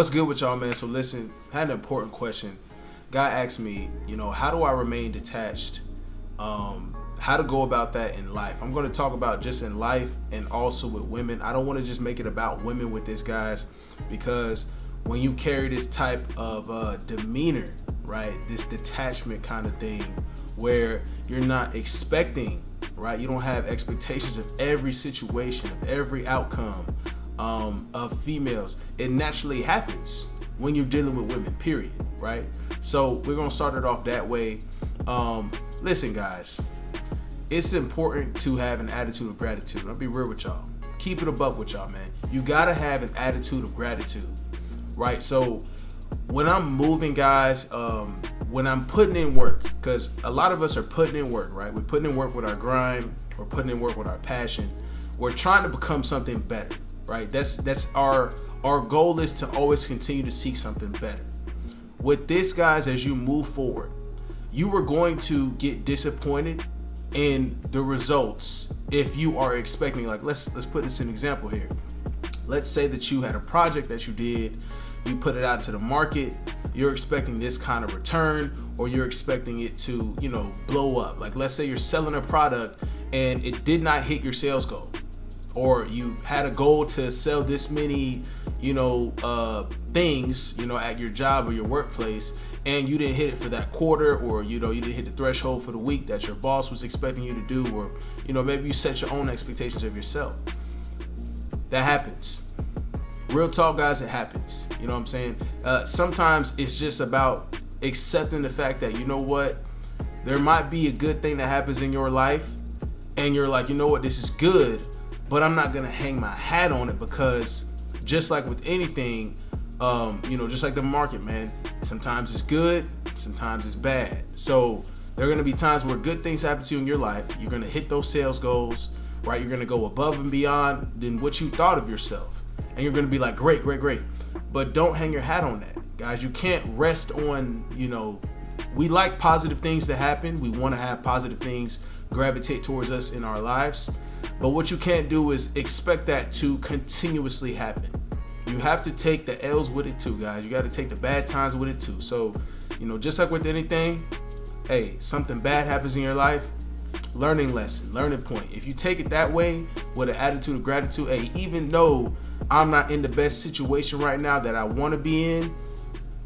What's good with y'all, man? So listen, I had an important question. Guy asked me, how do I remain detached? How to go about that in life. I'm going to talk about just in life and also with women. I don't want to just make it about women with this, guys, because when you carry this type of demeanor, right, this detachment kind of thing, where you're not expecting, right, you don't have expectations of every situation, of every outcome, of females. It naturally happens when you're dealing with women, period, right? So we're gonna start it off that way. Listen, guys, it's important to have an attitude of gratitude. I'll be real with y'all. Keep it a buck with y'all, man. You gotta have an attitude of gratitude, right? So when I'm moving, guys, when I'm putting in work, because a lot of us are putting in work, right? We're putting in work with our grind, we're putting in work with our passion. We're trying to become something better, right? That's our goal is to always continue to seek something better. With this, guys, as you move forward, you are going to get disappointed in the results if you are expecting, like, let's put this in example here. Let's say that you had a project that you did, you put it out to the market, you're expecting this kind of return, or you're expecting it to, blow up. Like, let's say you're selling a product and it did not hit your sales goal, or you had a goal to sell this many, things, at your job or your workplace, and you didn't hit it for that quarter, or, you didn't hit the threshold for the week that your boss was expecting you to do, or, maybe you set your own expectations of yourself. That happens. Real talk, guys, it happens. You know what I'm saying? Sometimes it's just about accepting the fact that, there might be a good thing that happens in your life, and you're like, this is good, but I'm not going to hang my hat on it, because just like with anything, just like the market, man, sometimes it's good, sometimes it's bad. So there are going to be times where good things happen to you in your life. You're going to hit those sales goals, right? You're going to go above and beyond than what you thought of yourself. And you're going to be like, great. But don't hang your hat on that, guys. You can't rest on, we like positive things to happen. We want to have positive things gravitate towards us in our lives. But what you can't do is expect that to continuously happen. You have to take the L's with it too, guys. You got to take the bad times with it too. So, just like with anything, hey, something bad happens in your life, learning lesson, learning point. If you take it that way with an attitude of gratitude, hey, even though I'm not in the best situation right now that I want to be in,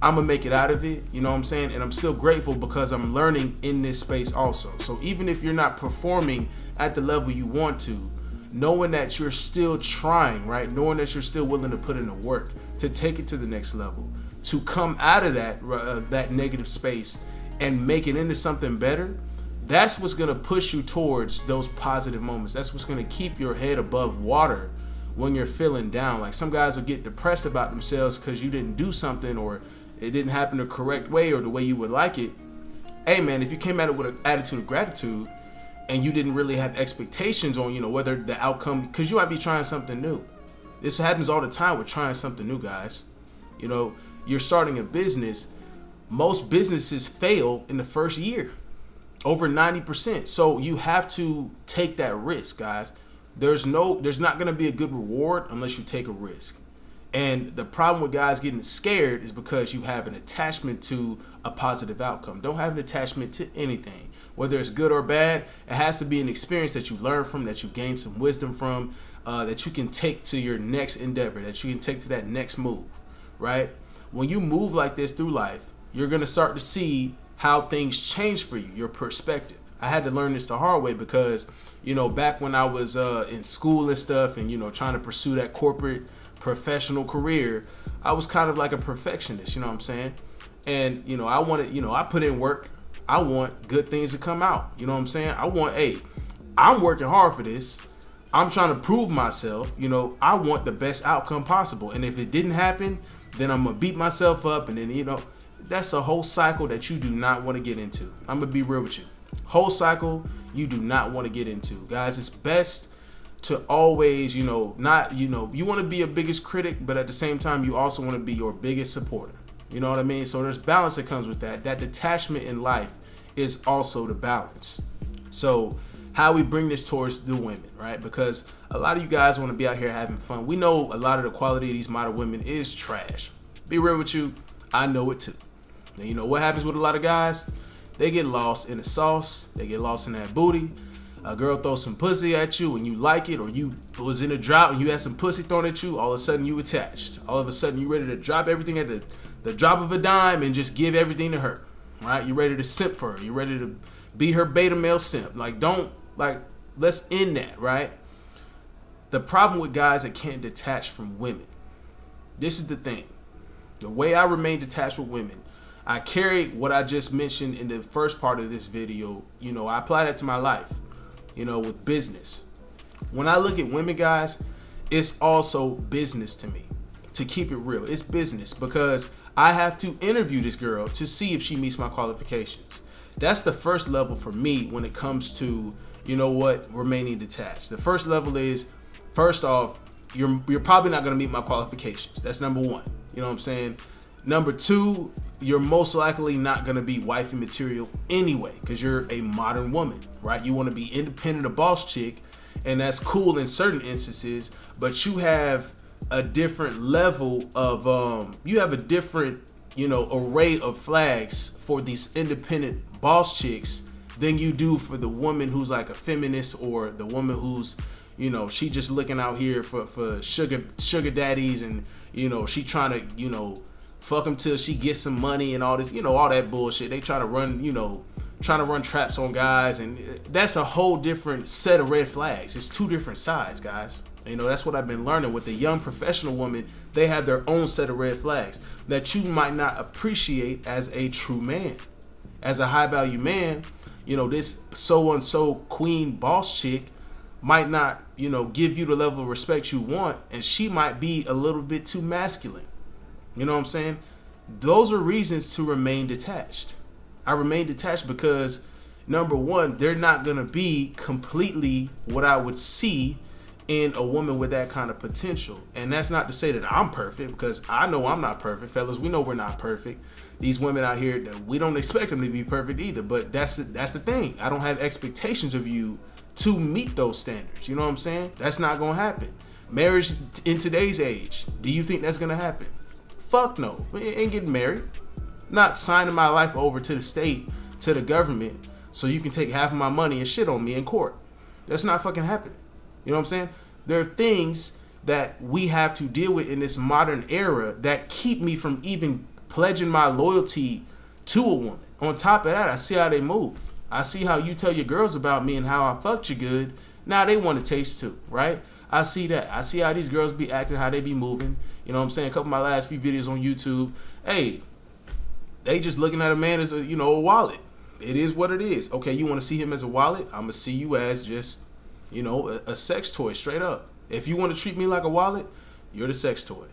I'm gonna make it out of it. You know what I'm saying? And I'm still grateful because I'm learning in this space also. So even if you're not performing at the level you want to, knowing that you're still trying, right? Knowing that you're still willing to put in the work to take it to the next level, to come out of that negative space and make it into something better. That's what's gonna push you towards those positive moments. That's what's gonna keep your head above water when you're feeling down. Like, some guys will get depressed about themselves because you didn't do something, or it didn't happen the correct way or the way you would like it. Hey, man, if you came at it with an attitude of gratitude and you didn't really have expectations on, whether the outcome, because you might be trying something new. This happens all the time with trying something new, guys. You're starting a business. Most businesses fail in the first year, over 90%. So you have to take that risk, guys. There's not going to be a good reward unless you take a risk. And the problem with guys getting scared is because you have an attachment to a positive outcome. Don't have an attachment to anything, whether it's good or bad. It has to be an experience that you learn from, that you gain some wisdom from, that you can take to your next endeavor, that you can take to that next move, right? When you move like this through life, you're going to start to see how things change for you, your perspective. I had to learn this the hard way because, back when I was in school and stuff and, trying to pursue that corporate professional career, I was kind of like a perfectionist, you know what I'm saying? And, I wanted, I put in work. I want good things to come out. You know what I'm saying? I'm working hard for this. I'm trying to prove myself. I want the best outcome possible. And if it didn't happen, then I'm going to beat myself up. And then, that's a whole cycle that you do not want to get into. I'm going to be real with you. Whole cycle you do not want to get into. Guys, it's best to always, you want to be your biggest critic, but at the same time, you also want to be your biggest supporter. You know what I mean? So there's balance that comes with that. That detachment in life is also the balance. So how we bring this towards the women, right? Because a lot of you guys want to be out here having fun. We know a lot of the quality of these model women is trash. Be real with you, I know it too. Now, you know what happens with a lot of guys? They get lost in the sauce. They get lost in that booty. A girl throws some pussy at you and you like it, or you was in a drought and you had some pussy thrown at you, all of a sudden you attached. All of a sudden you ready to drop everything at the drop of a dime and just give everything to her, right? You ready to simp for her. You ready to be her beta male simp. Let's end that, right? The problem with guys that can't detach from women, this is the thing. The way I remain detached with women, I carry what I just mentioned in the first part of this video. You know, I apply that to my life, you know, with business. When I look at women, guys, it's also business to me. To keep it real, it's business, because I have to interview this girl to see if she meets my qualifications. That's the first level for me when it comes to, you know what, remaining detached. The first level is, first off, you're probably not going to meet my qualifications. That's number one. You know what I'm saying? Number two, you're most likely not going to be wifey material anyway, because you're a modern woman, right? You want to be independent, a boss chick, and that's cool in certain instances, but you have a different level of, you have a different, you know, array of flags for these independent boss chicks than you do for the woman who's like a feminist, or the woman who's, you know, she just looking out here for sugar daddies, and, you know, she trying to, you know, fuck them till she gets some money and all this, you know, all that bullshit. They try to run, you know, trying to run traps on guys, and that's a whole different set of red flags. It's two different sides, guys. You know, that's what I've been learning with the young professional woman. They have their own set of red flags that you might not appreciate as a true man. As a high value man, you know, this so-and-so queen boss chick might not, you know, give you the level of respect you want, and she might be a little bit too masculine. You know what I'm saying? Those are reasons to remain detached. I remain detached because, number one, they're not going to be completely what I would see in a woman with that kind of potential. And that's not to say that I'm perfect, because I know I'm not perfect. Fellas, we know we're not perfect. These women out here, we don't expect them to be perfect either. But that's the thing. I don't have expectations of you to meet those standards. You know what I'm saying? That's not going to happen. Marriage in today's age, do you think that's going to happen? Fuck no. Ain't getting married. Not signing my life over to the state, to the government, so you can take half of my money and shit on me in court. That's not fucking happening. You know what I'm saying? There are things that we have to deal with in this modern era that keep me from even pledging my loyalty to a woman. On top of that, I see how they move. I see how you tell your girls about me and how I fucked you good. Now they want to taste too, right? I see that. I see how these girls be acting, how they be moving. You know what I'm saying? A couple of my last few videos on YouTube. Hey, they just looking at a man as a, you know, a wallet. It is what it is. Okay, you want to see him as a wallet? I'm going to see you as just, you know, a sex toy, straight up. If you want to treat me like a wallet, you're the sex toy.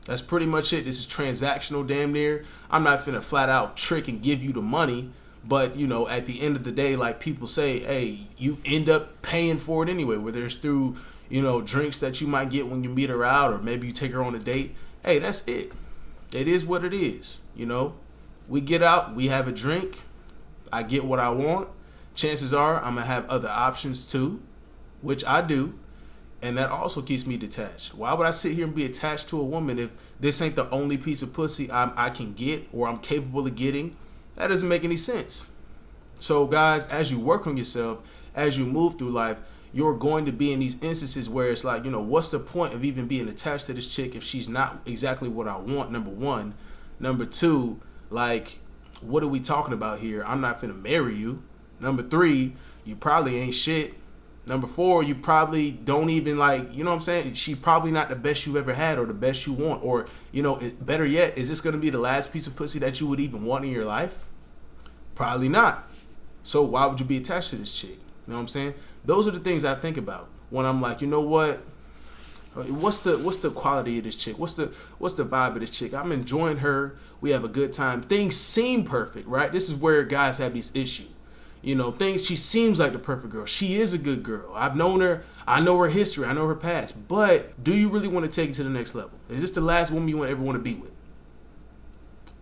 That's pretty much it. This is transactional, damn near. I'm not finna flat out trick and give you the money. But, you know, at the end of the day, like people say, hey, you end up paying for it anyway, whether it's through, you know, drinks that you might get when you meet her out, or maybe you take her on a date. Hey, that's it. It is what it is. You know, we get out, we have a drink. I get what I want. Chances are I'm going to have other options too, which I do. And that also keeps me detached. Why would I sit here and be attached to a woman if this ain't the only piece of pussy I can get, or I'm capable of getting? That doesn't make any sense. So guys, as you work on yourself, as you move through life, you're going to be in these instances where it's like, you know, what's the point of even being attached to this chick if she's not exactly what I want, number one. Number two, like, what are we talking about here? I'm not finna marry you. Number three, you probably ain't shit. Number four, you probably don't even, like, you know what I'm saying? She probably not the best you've ever had, or the best you want. Or, you know, better yet, is this going to be the last piece of pussy that you would even want in your life? Probably not. So why would you be attached to this chick? You know what I'm saying? Those are the things I think about when I'm like, you know what? What's the quality of this chick? What's the vibe of this chick? I'm enjoying her. We have a good time. Things seem perfect, right? This is where guys have these issues. You know, she seems like the perfect girl. She is a good girl. I've known her. I know her history. I know her past. But do you really want to take it to the next level? Is this the last woman you ever want to be with?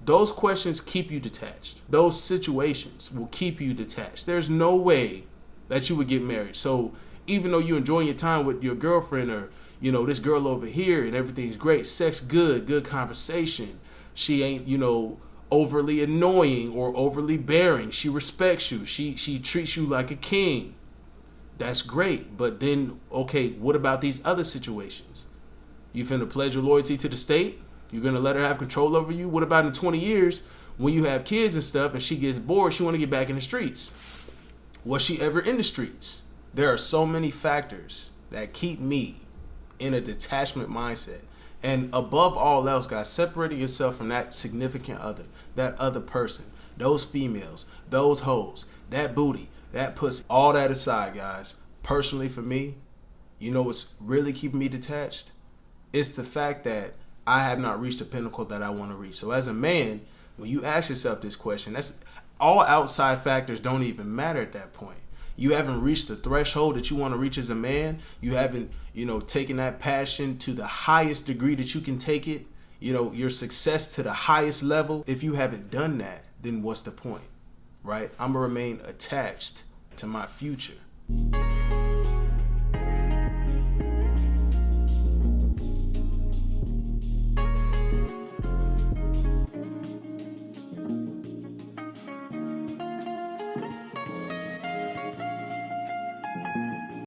Those questions keep you detached. Those situations will keep you detached. There's no way that you would get married. So even though you're enjoying your time with your girlfriend, or, you know, this girl over here and everything's great, sex good, good conversation. She ain't, you know, overly annoying or overly bearing. She respects you. She treats you like a king. That's great. But then, okay, what about these other situations? You finna pledge your loyalty to the state? You're gonna let her have control over you? What about in 20 years when you have kids and stuff and she gets bored, she wanna get back in the streets? Was she ever in the streets? There are so many factors that keep me in a detachment mindset. And above all else, guys, separating yourself from that significant other, that other person, those females, those hoes, that booty, that pussy, all that aside, guys. Personally, for me, you know what's really keeping me detached? It's the fact that I have not reached the pinnacle that I want to reach. So as a man, when you ask yourself this question, that's all outside factors don't even matter at that point. You haven't reached the threshold that you want to reach as a man. You haven't, you know, taken that passion to the highest degree that you can take it. You know, your success to the highest level. If you haven't done that, then what's the point, right? I'm going to remain attached to my future.